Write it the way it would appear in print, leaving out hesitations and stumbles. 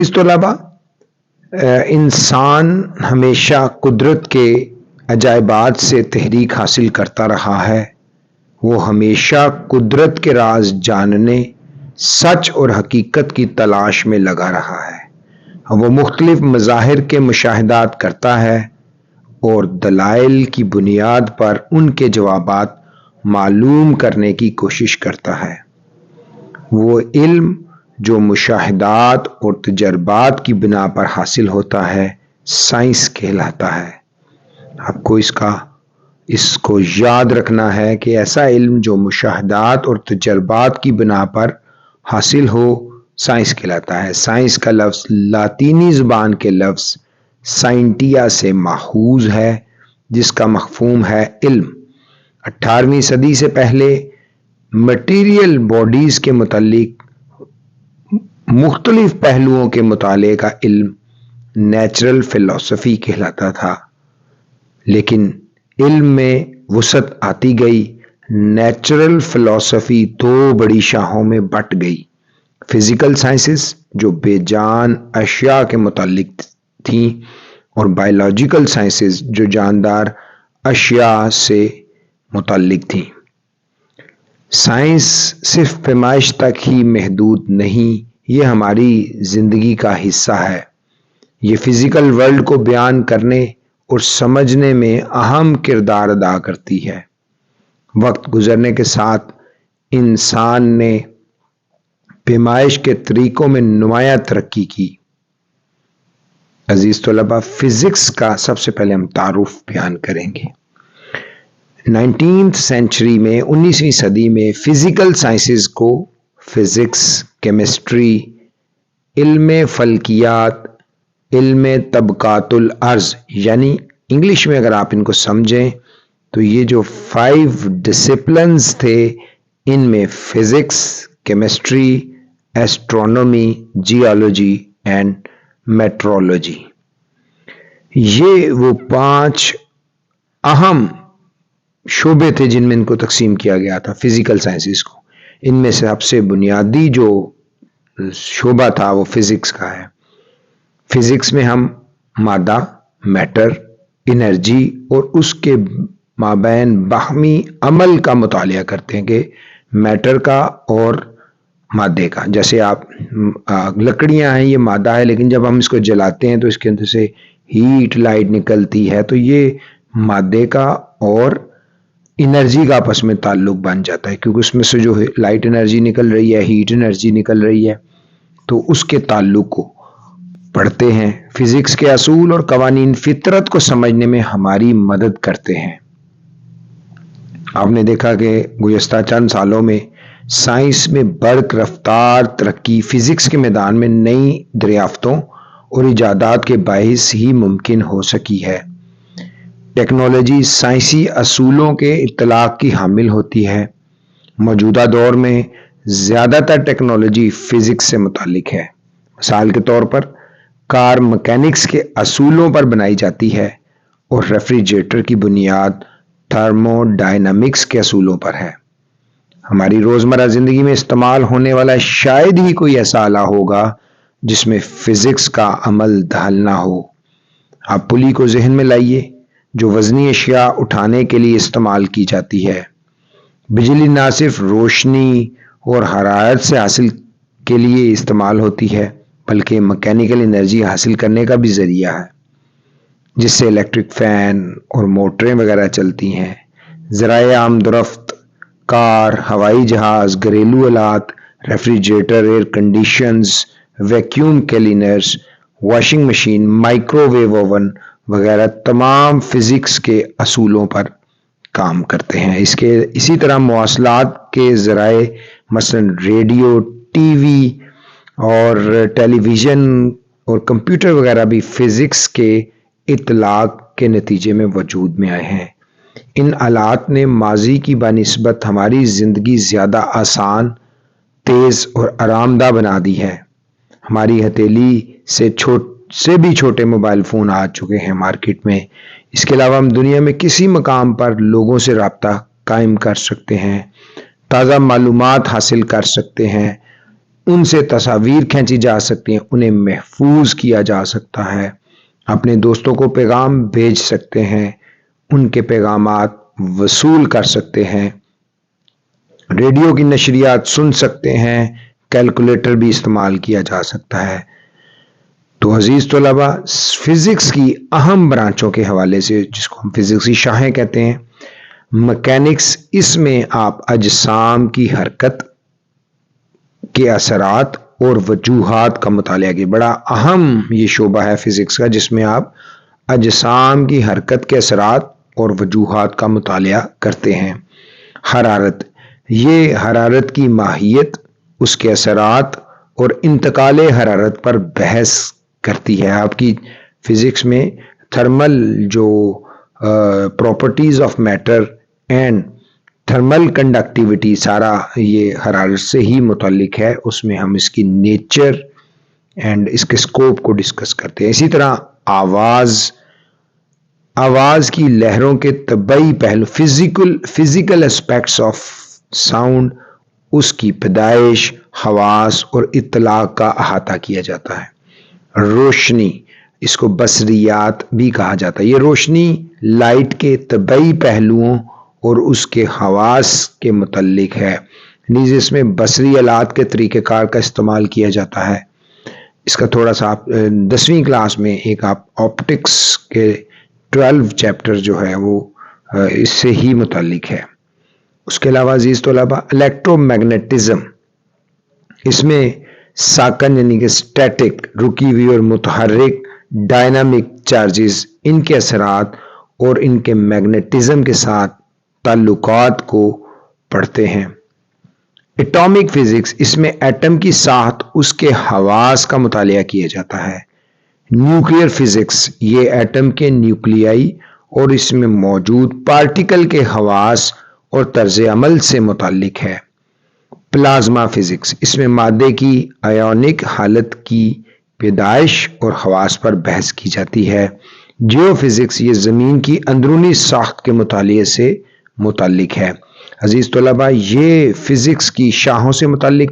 اس طلبا انسان ہمیشہ قدرت کے عجائبات سے تحریک حاصل کرتا رہا ہے۔ وہ ہمیشہ قدرت کے راز جاننے، سچ اور حقیقت کی تلاش میں لگا رہا ہے۔ وہ مختلف مظاہر کے مشاہدات کرتا ہے اور دلائل کی بنیاد پر ان کے جوابات معلوم کرنے کی کوشش کرتا ہے۔ وہ علم جو مشاہدات اور تجربات کی بنا پر حاصل ہوتا ہے سائنس کہلاتا ہے۔ آپ کو اس کو یاد رکھنا ہے کہ ایسا علم جو مشاہدات اور تجربات کی بنا پر حاصل ہو سائنس کہلاتا ہے۔ سائنس کا لفظ لاطینی زبان کے لفظ سائنٹیا سے ماخوذ ہے، جس کا مفہوم ہے علم۔ 18ویں صدی سے پہلے مٹیریل باڈیز کے متعلق مختلف پہلوؤں کے مطالعے کا علم نیچرل فلسفی کہلاتا تھا، لیکن علم میں وسعت آتی گئی۔ نیچرل فلسفی دو بڑی شاخوں میں بٹ گئی: فزیکل سائنسز جو بے جان اشیاء کے متعلق تھیں، اور بایولوجیکل سائنسز جو جاندار اشیاء سے متعلق تھیں۔ سائنس صرف پیمائش تک ہی محدود نہیں، یہ ہماری زندگی کا حصہ ہے۔ یہ فزیکل ورلڈ کو بیان کرنے اور سمجھنے میں اہم کردار ادا کرتی ہے۔ وقت گزرنے کے ساتھ انسان نے پیمائش کے طریقوں میں نمایاں ترقی کی۔ عزیز طلباء، فزکس کا سب سے پہلے ہم تعارف بیان کریں گے۔ 19ویں سینچری میں 19ویں صدی میں فزیکل سائنسز کو فزکس، کیمسٹری، علم فلکیات، علم طبقات الارض، یعنی انگلش میں اگر آپ ان کو سمجھیں تو یہ جو 5 ڈسپلنز تھے، ان میں physics, chemistry, astronomy, geology and meteorology, یہ وہ 5 اہم شعبے تھے جن میں ان کو تقسیم کیا گیا تھا فزیکل سائنسز کو۔ ان میں سے سب سے بنیادی جو شعبہ تھا وہ فزکس کا ہے۔ فزکس میں ہم مادہ، میٹر، انرجی اور اس کے مابین باہمی عمل کا مطالعہ کرتے ہیں کہ میٹر کا اور مادے کا۔ جیسے آپ لکڑیاں ہیں، یہ مادہ ہے، لیکن جب ہم اس کو جلاتے ہیں تو اس کے اندر سے ہیٹ لائٹ نکلتی ہے، تو یہ مادے کا اور انرجی کا آپس میں تعلق بن جاتا ہے، کیونکہ اس میں سے جو لائٹ انرجی نکل رہی ہے، ہیٹ انرجی نکل رہی ہے، تو اس کے تعلق کو پڑھتے ہیں۔ فزکس کے اصول اور قوانین فطرت کو سمجھنے میں ہماری مدد کرتے ہیں۔ آپ نے دیکھا کہ گزشتہ چند سالوں میں سائنس میں برق رفتار ترقی فزکس کے میدان میں نئی دریافتوں اور ایجادات کے باعث ہی ممکن ہو سکی ہے۔ ٹیکنالوجی سائنسی اصولوں کے اطلاق کی حامل ہوتی ہے۔ موجودہ دور میں زیادہ تر ٹیکنالوجی فزکس سے متعلق ہے۔ مثال کے طور پر کار مکینکس کے اصولوں پر بنائی جاتی ہے اور ریفریجریٹر کی بنیاد تھرمو ڈائنامکس کے اصولوں پر ہے۔ ہماری روزمرہ زندگی میں استعمال ہونے والا شاید ہی کوئی ایسا آلہ ہوگا جس میں فزکس کا عمل دخل نہ ہو۔ آپ پلی کو ذہن میں لائیے جو وزنی اشیاء اٹھانے کے لیے استعمال کی جاتی ہے۔ بجلی نہ صرف روشنی اور حرارت سے حاصل کے لیے استعمال ہوتی ہے، بلکہ مکینیکل انرجی حاصل کرنے کا بھی ذریعہ ہے، جس سے الیکٹرک فین اور موٹریں وغیرہ چلتی ہیں۔ ذرائع آمدورفت، کار، ہوائی جہاز، گھریلو آلات، refrigerator, air conditioners, vacuum cleaners, washing machine, microwave oven وغیرہ تمام فزکس کے اصولوں پر کام کرتے ہیں۔ اسی طرح مواصلات کے ذرائع مثلا ریڈیو، ٹی وی اور ٹیلی ویژن اور کمپیوٹر وغیرہ بھی فزکس کے اطلاق کے نتیجے میں وجود میں آئے ہیں۔ ان آلات نے ماضی کی بنسبت ہماری زندگی زیادہ آسان، تیز اور آرام دہ بنا دی ہے۔ ہماری ہتھیلی سے بھی چھوٹے موبائل فون آ چکے ہیں مارکیٹ میں۔ اس کے علاوہ ہم دنیا میں کسی مقام پر لوگوں سے رابطہ قائم کر سکتے ہیں، تازہ معلومات حاصل کر سکتے ہیں، ان سے تصاویر کھینچی جا سکتی ہیں، انہیں محفوظ کیا جا سکتا ہے، اپنے دوستوں کو پیغام بھیج سکتے ہیں، ان کے پیغامات وصول کر سکتے ہیں، ریڈیو کی نشریات سن سکتے ہیں، کیلکولیٹر بھی استعمال کیا جا سکتا ہے۔ تو عزیز طلباء، فزکس کی اہم برانچوں کے حوالے سے، جس کو ہم فزکس کی شاخیں کہتے ہیں، مکینکس، اس میں آپ اجسام کی حرکت کے اثرات اور وجوہات کا مطالعہ کی، بڑا اہم یہ شعبہ ہے فزکس کا، جس میں آپ اجسام کی حرکت کے اثرات اور وجوہات کا مطالعہ کرتے ہیں۔ حرارت، یہ حرارت کی ماہیت، اس کے اثرات اور انتقال حرارت پر بحث کرتی ہے۔ آپ کی فزکس میں تھرمل جو properties of matter and thermal conductivity, سارا یہ حرارت سے ہی متعلق ہے، اس میں ہم اس کی نیچر اینڈ اس کے اسکوپ کو ڈسکس کرتے ہیں۔ اسی طرح آواز کی لہروں کے طبعی پہلو، فزیکل اسپیکٹس آف ساؤنڈ، اس کی پیدائش، حواس اور اطلاع کا احاطہ کیا جاتا ہے۔ روشنی، اس کو بصریات بھی کہا جاتا ہے، یہ روشنی لائٹ کے طبعی پہلوؤں اور اس کے حواس کے متعلق ہے، نیز اس میں بصری آلات کے طریقہ کار کا استعمال کیا جاتا ہے۔ اس کا تھوڑا سا آپ 10ویں کلاس میں ایک آپ آپٹکس کے 12 چیپٹر جو ہے وہ اس سے ہی متعلق ہے۔ اس کے علاوہ عزیز طلباء، الیکٹرو میگنیٹزم، اس میں ساکن یعنی کہ سٹیٹک، رکی ہوئی اور متحرک ڈائنامک چارجز، ان کے اثرات اور ان کے میگنیٹزم کے ساتھ تعلقات کو پڑھتے ہیں۔ ایٹامک فزکس، اس میں ایٹم کی ساخت، اس کے خواص کا مطالعہ کیا جاتا ہے۔ نیوکلیئر فزکس، یہ ایٹم کے نیوکلیائی اور اس میں موجود پارٹیکل کے خواص اور طرز عمل سے متعلق ہے۔ پلازما فزکس، اس میں مادے کی آیونک حالت کی پیدائش اور خواص پر بحث کی جاتی ہے۔ جیو فزکس، یہ زمین کی اندرونی ساخت کے مطالعے سے متعلق ہے۔ عزیز طلباء، یہ فزکس کی شاخوں سے متعلق